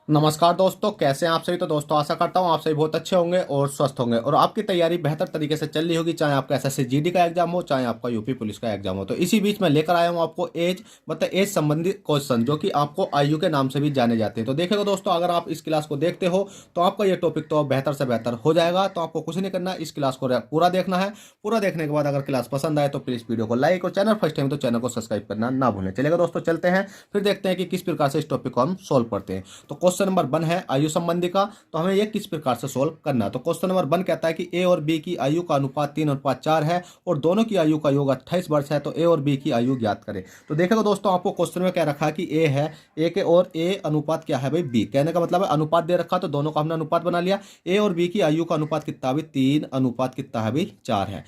नमस्कार दोस्तों, कैसे हैं आप सभी। तो दोस्तों आशा करता हूं आप सभी बहुत अच्छे होंगे और स्वस्थ होंगे और आपकी तैयारी बेहतर तरीके से चल रही होगी, चाहे आपका एसएससी जीडी का एग्जाम हो, चाहे आपका यूपी पुलिस का एग्जाम हो। तो इसी बीच में लेकर आया हूं आपको एज संबंधी क्वेश्चन जो कि आपको आयु के नाम से भी जाने जाते हैं। तो देखिएगा दोस्तों, अगर आप इस क्लास को देखते हो तो आपका ये टॉपिक तो बेहतर से बेहतर हो जाएगा। तो आपको कुछ नहीं करना है, इस क्लास को पूरा देखना है। पूरा देखने के बाद अगर क्लास पसंद आए तो प्लीज वीडियो को लाइक और चैनल फर्स्ट टाइम तो चैनल को सब्सक्राइब करना ना भूलें। चलेगा दोस्तों, चलते हैं फिर देखते हैं कि किस प्रकार से इस टॉपिक को हम सोल्व करते हैं। तो क्वेश्चन नंबर 1 है आयु संबंधी का। तो हमें यह किस प्रकार से सोल्व करना है। तो क्वेश्चन नंबर 1 कहता है कि ए और बी की आयु का अनुपात 3:4 है और दोनों की आयु का योग 28 वर्ष है। तो ए और बी की आयु ज्ञात करें। तो देखो दोस्तों, आपको क्वेश्चन में क्या रखा है कि ए है, ए के और ए अनुपात क्या है भाई बी। कहने का मतलब है अनुपात दे रखा, तो दोनों का हमने अनुपात बना लिया। ए और बी की आयु का अनुपात कितना भी 3 अनुपात कितना है भाई 4 है।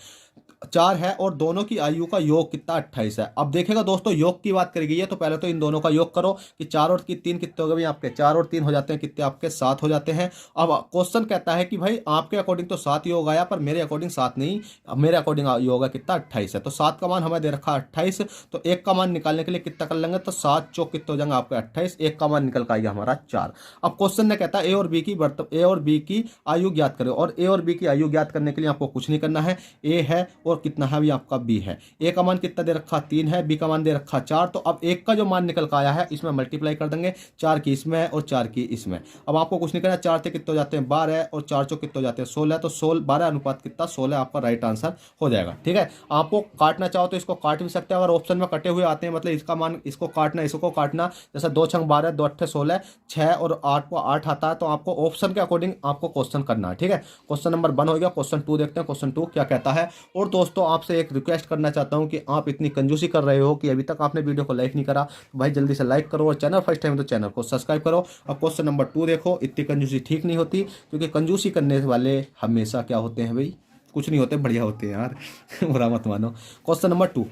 4 है और दोनों की आयु का योग कितना 28 है। अब देखेगा दोस्तों, योग की बात करी गई है तो पहले तो इन दोनों का योग करो कि 4 और 3 कितने हो गए भाई आपके 4 और 3 हो जाते हैं कितने आपके 7 हो जाते हैं। अब क्वेश्चन कहता है कि भाई आपके अकॉर्डिंग तो 7 योग आया पर मेरे अकॉर्डिंग 7 नहीं, मेरे अकॉर्डिंग योग है कितना 28 है। तो 7 का मान हमें दे रखा 28, तो एक का मान निकालने के लिए कितना कर लेंगे तो 7 चौक कितने हो जाएंगे आपके 28, एक का मान निकल का आएगा हमारा 4। अब क्वेश्चन ने कहता है ए और बी की आयु ज्ञात करें और ए और बी की आयु ज्ञात करने के लिए आपको कुछ नहीं करना है। ए है और कितना है भी आपका बी है। ए का मान कितना दे रखा 3 है, बी का मान दे रखा 4। तो अब एक का जो मान निकल का आया है इसमें मल्टीप्लाई कर देंगे, 4 की इसमें और 4 की इसमें। अब आपको कुछ नहीं करना, 4 से कितने हो जाते हैं 12 और 4 चौक कितने हो जाते हैं 16। तो 16 12 अनुपात कितना 16 आपका राइट आंसर हो जाएगा। ठीक है, आपको काटना चाहो तो इसको काट भी सकते हैं। अगर ऑप्शन में कटे हुए आते हैं मतलब इसका मान इसको काटना इसको काटना, जैसे 2 छंग 12 2 अट्ठे 16 6 और 8 को 8 आता है। तो आपको ऑप्शन के अकॉर्डिंग आपको क्वेश्चन करना है। ठीक है, क्वेश्चन नंबर 1 हो गया। क्वेश्चन 2 देखते हैं, क्वेश्चन 2 क्या कहता है। और दोस्तों आपसे एक रिक्वेस्ट करना चाहता हूं कि आप इतनी कंजूसी कर रहे हो कि अभी तक आपने वीडियो को लाइक नहीं करा, तो भाई जल्दी से लाइक करो और चैनल फर्स्ट टाइम तो चैनल को सब्सक्राइब करो। और क्वेश्चन नंबर 2 देखो, इतनी कंजूसी ठीक नहीं होती क्योंकि कंजूसी करने वाले हमेशा क्या होते हैं भाई, कुछ नहीं होते, बढ़िया होते हैं यार। बुरा मत मानो। क्वेश्चन नंबर 2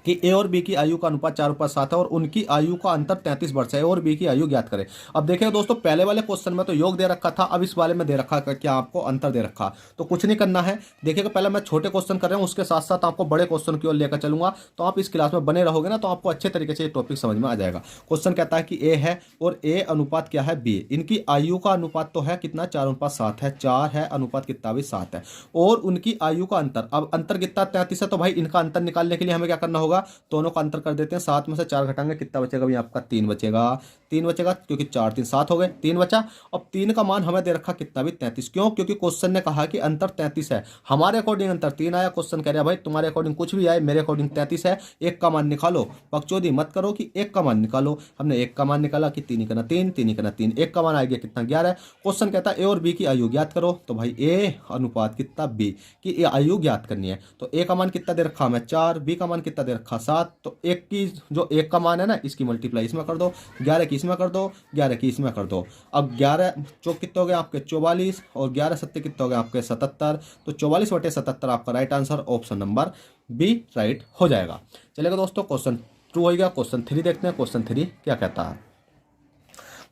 कि ए और बी की आयु का अनुपात 4:7 है और उनकी आयु का अंतर 33 वर्ष है। ए और बी की आयु ज्ञात करें। अब देखिए दोस्तों, पहले वाले क्वेश्चन में तो योग दे रखा था, अब इस वाले में दे रखा क्या आपको अंतर दे रखा। तो कुछ नहीं करना है। देखिएगा पहले मैं छोटे क्वेश्चन कर रहा हूँ, उसके साथ साथ आपको बड़े क्वेश्चन की ओर लेकर चलूंगा। तो आप इस क्लास में बने रहोगे ना तो आपको अच्छे तरीके से ये टॉपिक समझ में आ जाएगा। क्वेश्चन कहता है कि ए है और ए अनुपात क्या है बी। इनकी आयु का अनुपात तो है कितना 4:7 है, 4 है अनुपात कितना भी 7 है और उनकी आयु का अंतर, अब अंतर कितना 33 है। तो भाई इनका अंतर निकालने के लिए हमें क्या करना होगा, दोनों का अंतर कर देते हैं। 7 में से 4 घटाएंगे कितना बचेगा भाई आपका 3 बचेगा, 3 बचेगा क्योंकि 4 3 7 हो गए, 3 बचा। अब 3 का मान हमें दे रखा कितना भी 33। क्यों? क्योंकि क्वेश्चन ने कहा कि अंतर 33 है, हमारे अकॉर्डिंग अंतर 3 आया। क्वेश्चन कह रहा है भाई तुम्हारे अकॉर्डिंग कुछ भी आए, मेरे अकॉर्डिंग 33 है, एक का मान निकालो। बकचोदी मत करो कि एक का मान निकालो। हमने एक का मान निकाला कि 3 ही करना 3, 3 ही करना 3, एक का मान आ गया कितना 11। क्वेश्चन कहता है ए और बी की आयु ज्ञात करो। तो भाई ए अनुपात कितना बी की आयु ज्ञात करनी है। तो ए का मान कितना दे रखा हमें 4, बी का मान कितना दे रखा 7। तो एक की जो एक का मान है ना इसकी मल्टीप्लाई इसमें कर दो, 11 की इसमें कर दो, 11 की इसमें कर दो। अब 11 चौक कितने हो गए आपके 44 और 11 सत्ते कितने हो गए आपके 77। तो 44/77 आपका right answer option number B right हो जाएगा। चलेगा दोस्तों, क्वेश्चन 2 हो गया। क्वेश्चन 3 देखते हैं, क्वेश्चन 3 क्या कहता है।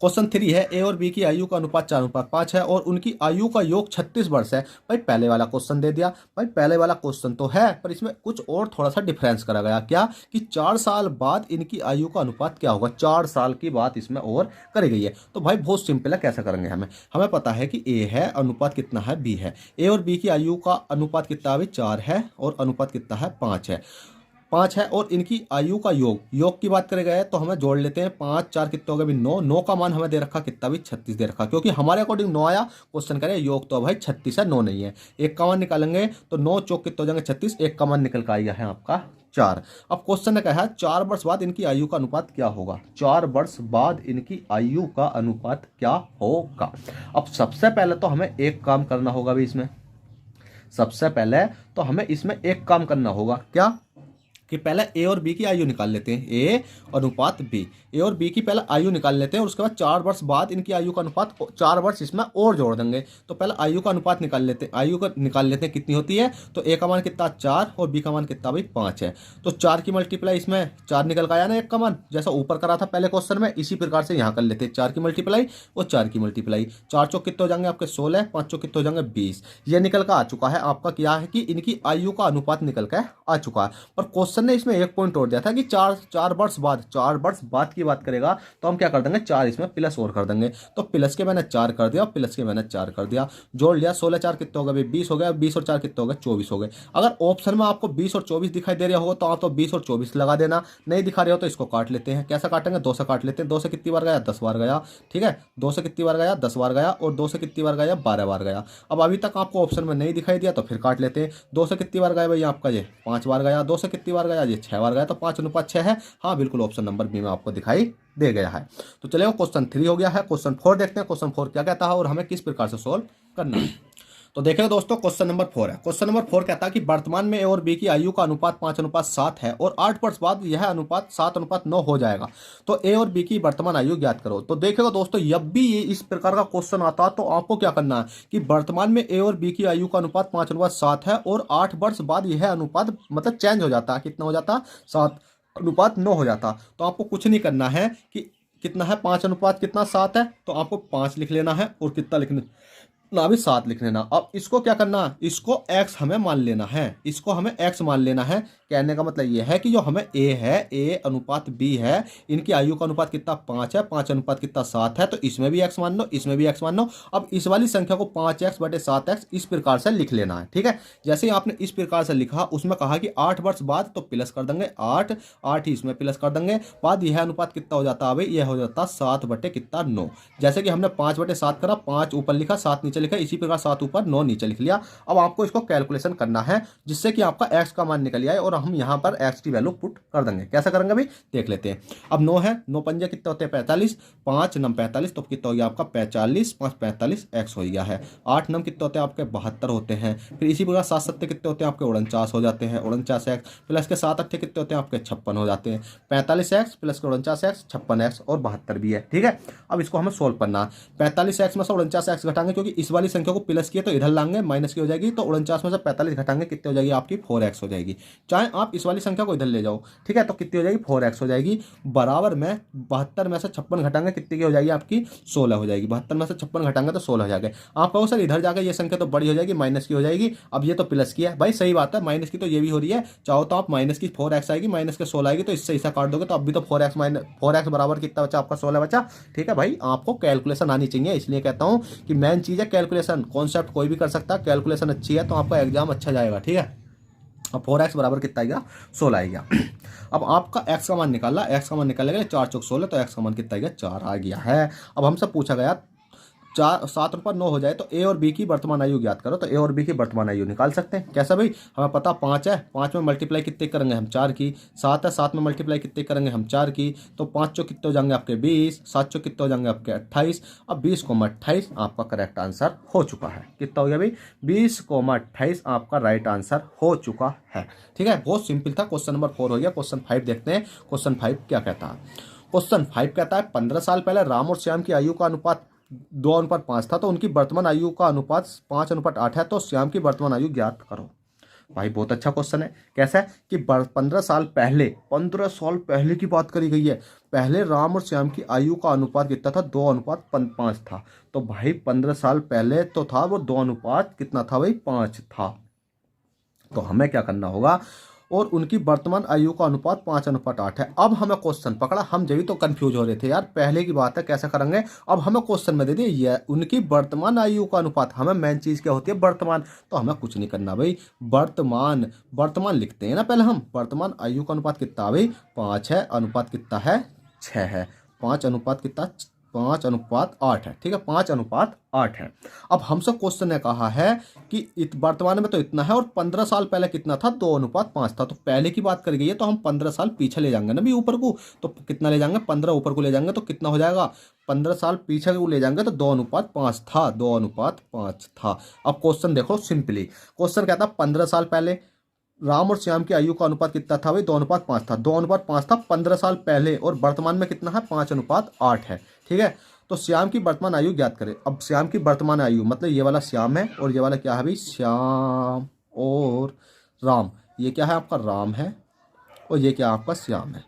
क्वेश्चन 3 है ए और बी की आयु का अनुपात 4:5 है और उनकी आयु का योग 36 वर्ष है। भाई पहले वाला क्वेश्चन दे दिया, भाई पहले वाला क्वेश्चन तो है पर इसमें कुछ और थोड़ा सा डिफरेंस करा गया। क्या कि 4 साल बाद इनकी आयु का अनुपात क्या होगा, 4 साल की बात इसमें और करी गई है। तो भाई बहुत सिंपल है, कैसे करेंगे हमें पता है कि ए है, अनुपात कितना है बी है। ए और बी की आयु का अनुपात कितना है 4 है और अनुपात कितना है 5 है, 5 है और इनकी आयु का योग की बात करें गए तो हमें जोड़ लेते हैं। 5 4 कितने हो गए 9, 9 का मान हमें दे रखा कितना भी 36 दे रखा, क्योंकि हमारे अकॉर्डिंग 9 आया। क्वेश्चन करें योग तो भाई 36 है, 9 नहीं है। एक का मान निकालेंगे तो 9 चौक कितने हो जाएंगे 36, एक का मान निकल कर आया है आपका 4। अब क्वेश्चन ने कहा 4 वर्ष बाद इनकी आयु का अनुपात क्या होगा, 4 वर्ष बाद इनकी आयु का अनुपात क्या होगा। अब सबसे पहले तो हमें एक काम करना होगा भाई इसमें, सबसे पहले तो हमें इसमें एक काम करना होगा क्या कि पहले ए और बी की आयु निकाल लेते हैं, ए अनुपात बी, ए और बी की पहले आयु निकाल लेते हैं और उसके बाद 4 वर्ष बाद इनकी आयु का अनुपात 4 वर्ष इसमें और जोड़ देंगे। तो पहले आयु का अनुपात निकाल लेते हैं, आयु का निकाल लेते हैं कितनी होती है। तो ए का मान कितना 4 और बी का मान कितना भाई 5 है। तो 4 की मल्टीप्लाई इसमें 4 निकल का आया ना, एक का मान जैसा ऊपर करा था पहले क्वेश्चन में, इसी प्रकार से यहाँ कर लेते हैं 4 की मल्टीप्लाई और 4 की मल्टीप्लाई। 4 चौक कितने हो जाएंगे आपके 16, 5 चौक कितने हो जाएंगे 20। ये निकल का आ चुका है आपका क्या है कि इनकी आयु का अनुपात निकल कर आ चुका है। पर क्वेश्चन क्वेश्चन ने इसमें एक पॉइंट और दिया था कि 4 वर्ष बाद की बात करेगा तो हम क्या कर देंगे, 4 इसमें प्लस और कर देंगे। तो प्लस के मैंने 4 कर दिया और प्लस के मैंने 4 कर दिया, जोड़ लिया, 16 4 कितने हो गए, 20 हो गया, 20 और 4 कितने हो गए, 24 हो गए। अगर ऑप्शन में आपको 20 और 24 दिखाई दे रहा होगा तो आप तो 20 और 24 लगा देना, नहीं दिखा रहे हो तो इसको काट लेते हैं। कैसा काटेंगे, 2 से काट लेते हैं। 2 से कितनी बार गया, 10 बार गया, ठीक है। 2 से कितनी बार गया, 10 बार गया, और 2 से कितनी बार गया, 12 बार गया। अब अभी तक आपको ऑप्शन में नहीं दिखाई दिया तो फिर काट लेते हैं। 2 से कितनी बार गया भाई आपका, ये 5 बार गया। 2 से कितनी बार गया, ये 6 बार गया। तो 5:6 है। हाँ बिल्कुल, ऑप्शन नंबर बी में आपको दिखाई दे गया है। तो चलिए क्वेश्चन 3 हो गया है। क्वेश्चन 4 देखते हैं, क्वेश्चन 4 क्या कहता है और हमें किस प्रकार से सोल्व करना है। तो देखिए दोस्तों, क्वेश्चन नंबर 4 है। क्वेश्चन नंबर 4 कहता है कि वर्तमान में ए और बी की आयु का अनुपात 5:7 है और 8 वर्ष बाद यह अनुपात 7:9 हो जाएगा। तो ए और बी की वर्तमान आयु ज्ञात करो। तो देखिएगा दोस्तों, जब भी ये इस प्रकार का क्वेश्चन आता है तो आपको क्या करना है कि वर्तमान में ए और बी की आयु का अनुपात 5:7 है और 8 वर्ष बाद यह अनुपात मतलब चेंज हो जाता है। कितना हो जाता है, 7:9 हो जाता। तो आपको कुछ नहीं करना है कि कितना है, 5:7 है, तो आपको 5 लिख लेना है और कितना लिखना ना भी 7 लिख लेना। अब इसको क्या करना, इसको x हमें मान लेना है, इसको हमें x मान लेना है। कहने का मतलब ये है कि जो हमें a है, a अनुपात b है, इनकी आयु का अनुपात कितना 5 है, 5 अनुपात कितना 7 है। तो इसमें भी x मान लो, इसमें भी x मान लो। अब इस वाली संख्या को 5x/7x इस प्रकार से लिख लेना है, ठीक है। जैसे ही आपने इस प्रकार से लिखा, उसमें कहा कि 8 वर्ष बाद, तो प्लस कर देंगे 8 ही इसमें प्लस कर देंगे। बाद यह अनुपात कितना हो जाता है भाई, यह हो जाता 7/9। जैसे कि हमने 5/7 करा, 5 ऊपर लिखा, 7 नीचे लिखा, इसी प्रकार 7 ऊपर 9 नीचे लिख लिया। अब आपको इसको कैलकुलेशन करना है जिससे कि आपका x का मान निकल आए और हम यहां पर x की वैल्यू पुट कर देंगे। कैसा करेंगे भाई, देख लेते हैं। अब 9 है, 9 पंजे कितने होते हैं 45, 5 9 45, तो कितना हो गया आपका 45, 5 45 x हो गया है। 8 9 कितने होते हैं आपके 72 होते हैं। फिर इसी प्रकार 7 7 कितने होते हैं आपके 49 हो जाते हैं, 49x प्लस के 7 8 कितने होते हैं आपके 56 हो जाते हैं। 45x प्लस के 49x 56x और 72 भी है, ठीक है। अब इसको हमें सोल्व करना है। 45x में से 49x घटाएंगे क्योंकि इस वाली संख्या को प्लस किए तो इधर लाएंगे, माइनस की हो जाएगी। तो 49 में से 45 घटाएंगे, कितने हो जाएगी आपकी 4x हो जाएगी। चाहे आप इस वाली संख्या को इधर ले जाओ, ठीक है। तो कितनी हो जाएगी 4x हो जाएगी। बराबर में 72 में से 56 घटाएंगे, कितनी की हो जाएगी आपकी 16 हो जाएगी। 72 में से 56 घटाएंगे तो 16 हो जाएगा। आप कहो सर इधर जाकर ये संख्या तो बड़ी हो जाएगी, माइनस की हो जाएगी। अब ये तो प्लस की है भाई, सही बात है, माइनस की तो ये भी हो रही है। चाहो तो आप माइनस की 4x आएगी, माइनस के 16 आएगी, तो इससे ऐसा काट दोगे तो अब भी तो 4x बराबर कितना बचा आपका 16 बचा, ठीक है भाई। आपको कैलकुलेशन आनी चाहिए, इसलिए कहता हूँ कि मेन चीज़ है कैलकुलेशन। कॉन्सेप्ट कोई भी कर सकता है, कैलकुलेशन अच्छी है तो आपका एग्जाम अच्छा जाएगा, ठीक है। अब 4x बराबर कितना आएगा 16 आएगा। अब आपका x का मान निकालना, x का मान निकालेगा 4 चौक 16, तो x का मान कितना आएगा 4 आ गया है। अब हमसे पूछा गया 7/9 हो जाए तो ए और बी की वर्तमान आयु ज्ञात करो। तो ए और बी की वर्तमान आयु निकाल सकते हैं। कैसा भाई, हमें पता 5 है, 5 में मल्टीप्लाई कितने करेंगे हम 4 की। 7 है, 7 में मल्टीप्लाई कितने करेंगे हम 4 की। तो 5 चौक कितने हो जाएंगे आपके 20, 7 चौक कितने हो जाएंगे आपके 28। अब 20,28 आपका करेक्ट आंसर हो चुका है। कितना हो गया भाई 20,28 आपका राइट आंसर हो चुका है, ठीक है। बहुत सिंपल था। क्वेश्चन नंबर 4 हो गया। क्वेश्चन 5 देखते हैं। क्वेश्चन 5 क्या कहता है। क्वेश्चन 5 कहता है 15 साल पहले राम और श्याम की आयु का अनुपात 2:5 था, तो उनकी वर्तमान आयु का अनुपात 5:8 है। तो श्याम की वर्तमान आयु ज्ञात करो। भाई बहुत अच्छा क्वेश्चन है। कैसा है कि 15 साल पहले की बात करी गई है। पहले राम और श्याम की आयु का अनुपात कितना था 2:5 था। तो भाई 15 साल पहले तो था वो 2 अनुपात कितना था भाई 5 था। तो हमें क्या करना होगा, और उनकी वर्तमान आयु का अनुपात 5:8 है। अब हमें क्वेश्चन पकड़ा, हम जब भी तो कंफ्यूज हो रहे थे यार, पहले की बात है कैसे करेंगे। अब हमें क्वेश्चन में दे दिए ये उनकी वर्तमान आयु का अनुपात। हमें मेन चीज़ क्या होती है वर्तमान। तो हमें कुछ नहीं करना भाई, वर्तमान लिखते हैं ना पहले हम। वर्तमान आयु का अनुपात कितना भाई 5 है, अनुपात कितना है 6 है। 5 अनुपात कितना 5:8 है, ठीक है। 5:8 है। अब हमसे क्वेश्चन ने कहा है कि वर्तमान में तो इतना है और 15 साल पहले कितना था 2:5 था। तो पहले की बात कर गई है तो हम 15 साल पीछे ले जाएंगे ना भी ऊपर को। तो कितना ले जाएंगे 15 ऊपर को ले जाएंगे तो कितना हो जाएगा 15 साल पीछे को ले जाएंगे तो 2:5 था, 2:5 था। अब क्वेश्चन देखो सिंपली, क्वेश्चन कहता है 15 साल पहले राम और श्याम की आयु का अनुपात कितना था भाई 2:5 था। 2:5 था 15 साल पहले और वर्तमान में कितना है 5:8 है, ठीक है। तो श्याम की वर्तमान आयु ज्ञात करें। अब श्याम की वर्तमान आयु मतलब ये वाला श्याम है और ये वाला क्या है भाई श्याम और राम। ये क्या है आपका राम है और ये क्या आपका श्याम है,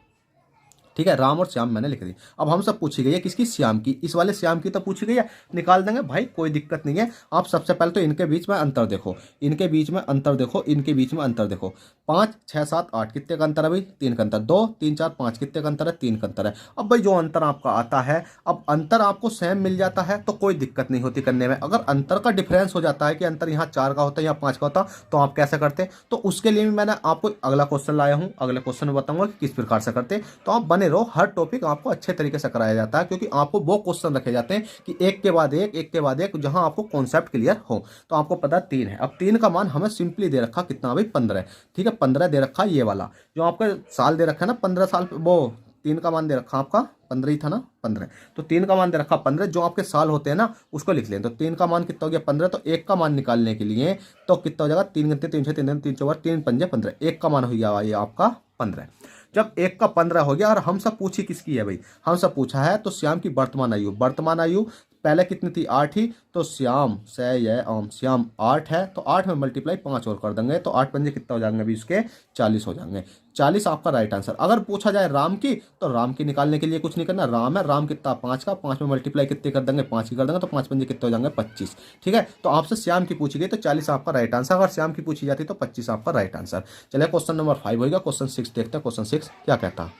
ठीक है, राम और श्याम मैंने लिख दी। अब हमसे पूछी गई है किसकी, श्याम की। इस वाले श्याम की तो पूछी गई है, निकाल देंगे भाई, कोई दिक्कत नहीं है। आप सबसे पहले तो इनके बीच में अंतर देखो, इनके बीच में अंतर देखो, इनके बीच में अंतर देखो। 5 6 7 8 कितने का अंतर है भाई, 3 का अंतर। 2 3 4 5 कितने का अंतर है, 3 का अंतर है। अब भाई जो अंतर आपका आता है, अब अंतर आपको सेम मिल जाता है तो कोई दिक्कत नहीं होती करने में। अगर अंतर का डिफरेंस हो जाता है कि अंतर यहाँ 4 का होता है या 5 का होता, तो आप कैसे करते। तो उसके लिए भी मैंने आपको अगला क्वेश्चन लाया हूँ, अगले क्वेश्चन में बताऊंगा कि किस प्रकार से करते। तो आप बने रहो, हर टॉपिक आपको अच्छे तरीके से कराया जाता है, क्योंकि आपको वो क्वेश्चन रखे जाते हैं कि एक के बाद एक के बाद एक, जहां आपको कॉन्सेप्ट क्लियर हो। तो आपको पता 3 है। अब 3 का मान हमें सिंपली दे रखा कितना भाई, 15। ठीक है, 15 दे रखा ये वाला जो आपका साल दे रखा है ना, 15 साल, वो 3 का मान दे रखा आपका 15 ही था ना, 15। तो 3 का मान दे रखा 15, जो आपके साल होते हैं ना उसको लिख लें। तो 3 का मान कितना हो गया, 15। तो 1 का मान निकालने के लिए तो कितना हो जाएगा, 3 घंटे 3 6 3 3 4 3 पंजे 15, 1 का मान हो गया ये आपका 15। जब 1 का 15 हो गया, और हमसे पूछी किसकी है भाई, हमसे पूछा है तो श्याम की वर्तमान आयु। वर्तमान आयु पहले कितनी थी, 8 ही। तो श्याम से ये आम श्याम 8 है, तो 8 में मल्टीप्लाई 5 और कर देंगे, तो 8 पंजे कितना हो जाएंगे अभी इसके, 40 हो जाएंगे। 40 आपका राइट आंसर। अगर पूछा जाए राम की, तो राम की निकालने के लिए कुछ नहीं करना, राम है, राम कितना 5 का, 5 में मल्टीप्लाई कितने कर देंगे, 5 की कर देंगे, तो 5 पंजे कितने हो जाएंगे 25। ठीक है, तो आपसे श्याम की पूछी गई तो 40 आपका राइट आंसर, अगर श्याम की पूछी जाती तो 25 आपका राइट आंसर। चलिए क्वेश्चन नंबर 5 होगा। क्वेश्चन 6 देखते हैं, क्वेश्चन 6 क्या कहता है।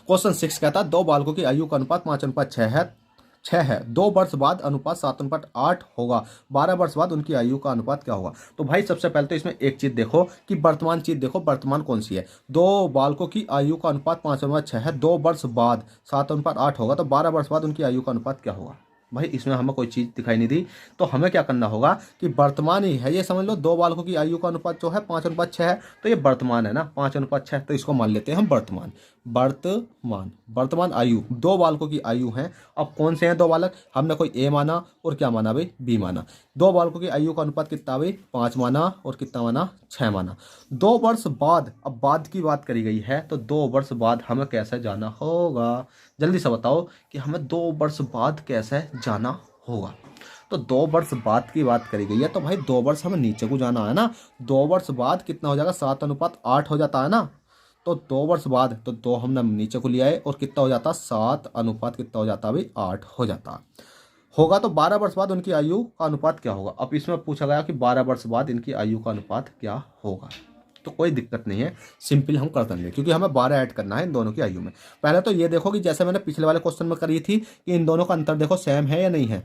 क्वेश्चन 6 कहता है, दो बालकों की आयु का अनुपात 5:6 है, 6 है। 2 वर्ष बाद अनुपात 7:8 होगा, 12 वर्ष बाद उनकी आयु का अनुपात क्या होगा। तो भाई सबसे पहले तो इसमें एक चीज देखो कि वर्तमान चीज देखो, वर्तमान कौन सी है। दो बालकों की आयु का अनुपात 5:6 है, 2 वर्ष बाद 7:8 होगा, तो 12 वर्ष बाद उनकी आयु का अनुपात क्या होगा। भाई इसमें हमें कोई चीज़ दिखाई नहीं दी, तो हमें क्या करना होगा कि वर्तमान ही है, ये समझ लो। दो बालकों की आयु का अनुपात जो है 5:6 है, तो ये वर्तमान है ना, 5:6, तो इसको मान लेते हैं हम वर्तमान। वर्तमान वर्तमान आयु, दो बालकों की आयु है। अब कौन से हैं दो बालक, हमने कोई ए माना और क्या माना भाई, बी माना। दो बालकों की आयु का अनुपात कितना भाई, 5 माना और कितना माना, 6 माना। 2 वर्ष बाद, अब बाद की बात करी गई है, तो 2 वर्ष बाद हमें कैसे जाना होगा, जल्दी से बताओ कि हमें 2 वर्ष बाद कैसे जाना होगा। तो 2 वर्ष बाद की बात करी गई है, तो भाई 2 वर्ष हमें नीचे को जाना है ना। 2 वर्ष बाद कितना हो जाएगा, 7:8 हो जाता है ना। तो 2 वर्ष बाद, तो 2 हमने नीचे को लिया है, और कितना हो जाता, 7 अनुपात कितना हो जाता भाई, 8 हो जाता होगा। तो 12 वर्ष बाद उनकी आयु का अनुपात क्या होगा। अब इसमें पूछा गया कि 12 वर्ष बाद इनकी आयु का अनुपात क्या होगा। तो कोई दिक्कत नहीं है, सिंपल हम कर देंगे, क्योंकि हमें 12 ऐड करना है इन दोनों की आयु में। पहले तो ये देखो कि जैसे मैंने पिछले वाले क्वेश्चन में करी थी कि इन दोनों का अंतर देखो सेम है या नहीं है।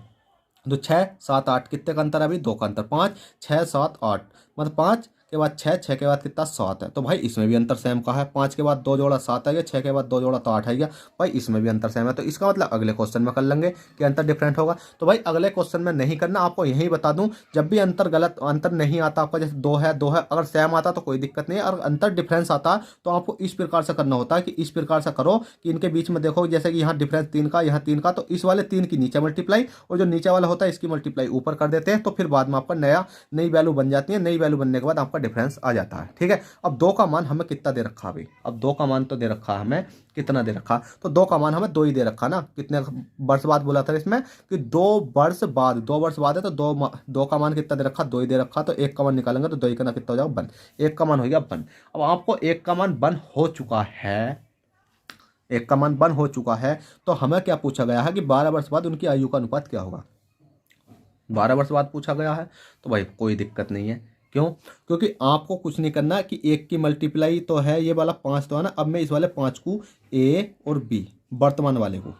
तो 6 7 8 कितने का अंतर है अभी, 2 का अंतर। 5 6 7 8 मतलब 5 के बाद 6, 6 के बाद कितना 7 है, तो भाई इसमें भी अंतर सेम का है। 5 के बाद 2 जोड़ा 7 आ गया, 6 के बाद 2 जोड़ा तो 8 आ गया, भाई इसमें भी अंतर सेम है। तो इसका मतलब अगले क्वेश्चन में कर लेंगे कि अंतर डिफरेंट होगा। तो भाई अगले क्वेश्चन में नहीं करना, आपको यही बता दूं, जब भी अंतर गलत अंतर नहीं आता आपका, जैसे 2 है 2 है, अगर सेम आता तो कोई दिक्कत नहीं है, और अंतर डिफरेंस आता तो आपको इस प्रकार से करना होता है कि इस प्रकार से करो कि इनके बीच में देखो, जैसे कि यहाँ डिफरेंस 3 का, यहाँ 3 का, तो इस वाले 3 की नीचे मल्टीप्लाई, और जो नीचे वाला होता है इसकी मल्टीप्लाई ऊपर कर देते हैं, तो फिर बाद में आपका नई वैल्यू बन जाती है। नई वैल्यू बनने के बाद आपका डिफरेंस आ जाता है। ठीक है, अब 2 का मान हमें कितना दे रखा अभी, अब 2 का मान तो दे रखा हमें, कितना दे रखा, तो 2 का मान हमें 2 ही दे रखा ना। कितने वर्ष बाद बोला था इसमें कि 2 वर्ष बाद, 2 वर्ष बाद है, तो 2 का मान कितना दे रखा, 2 ही दे रखा। तो 1 का मान निकालेंगे तो 2 का ना कितना हो जाएगा, 1। 1 का मान हो गया 1। अब आपको 1 का मान 1 हो चुका है, 1 का मान 1 हो चुका है, तो हमें क्या पूछा गया है कि 12 वर्ष बाद उनकी आयु का अनुपात क्या होगा। 12 वर्ष बाद पूछा गया है, तो भाई कोई दिक्कत नहीं है। क्यों, क्योंकि आपको कुछ नहीं करना कि 1 की मल्टीप्लाई तो है, ये वाला 5 तो है ना। अब मैं इस वाले 5 को ए और बी, वर्तमान वाले को,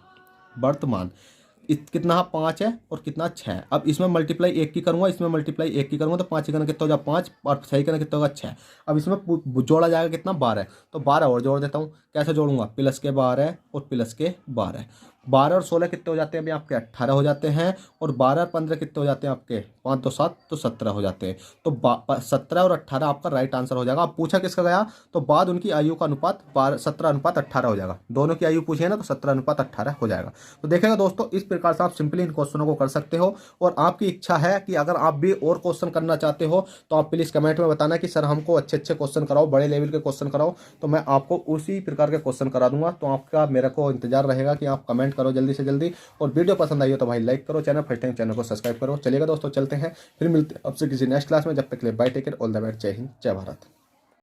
वर्तमान कितना 5 है और कितना 6 है। अब इसमें मल्टीप्लाई 1 की करूंगा, इसमें मल्टीप्लाई 1 की करूंगा, तो 5 करना कितना हो जाएगा 5, और 6 करना कितना होगा 6। अब इसमें जोड़ा जाएगा कितना 12, तो 12 और जोड़ देता हूँ। कैसे जोड़ूंगा, प्लस के 12 और प्लस के 12, 12 और 16 कितने हो जाते हैं अभी आपके 18 हो जाते हैं, और 12 और 15 कितने हो जाते हैं आपके 5 2 7, तो 17 हो जाते हैं। तो 17 और 18 आपका राइट आंसर हो जाएगा। अब पूछा किसका गया, तो बाद उनकी आयु का अनुपात 17:18 हो जाएगा। दोनों की आयु पूछी है ना, तो 17:18 हो जाएगा। तो देखेगा दोस्तों, इस प्रकार से आप सिंपली इन क्वेश्चनों को कर सकते हो। और आपकी इच्छा है कि अगर आप भी और क्वेश्चन करना चाहते हो तो आप प्लीज़ कमेंट में बताना कि सर हमको अच्छे अच्छे क्वेश्चन कराओ, बड़े लेवल के क्वेश्चन कराओ, तो मैं आपको उसी प्रकार के क्वेश्चन करा दूंगा। तो आपका मेरे को इंतजार रहेगा कि आप कमेंट करो जल्दी से जल्दी, और वीडियो पसंद आई हो तो भाई लाइक करो, चैनल फर्स्ट टाइम चैनल को सब्सक्राइब करो। चलिएगा दोस्तों, चलते हैं, फिर मिलते हैं आपसे किसी नेक्स्ट क्लास में। जब तक के लिए bye, take care, all the best, जय हिंद, जय भारत।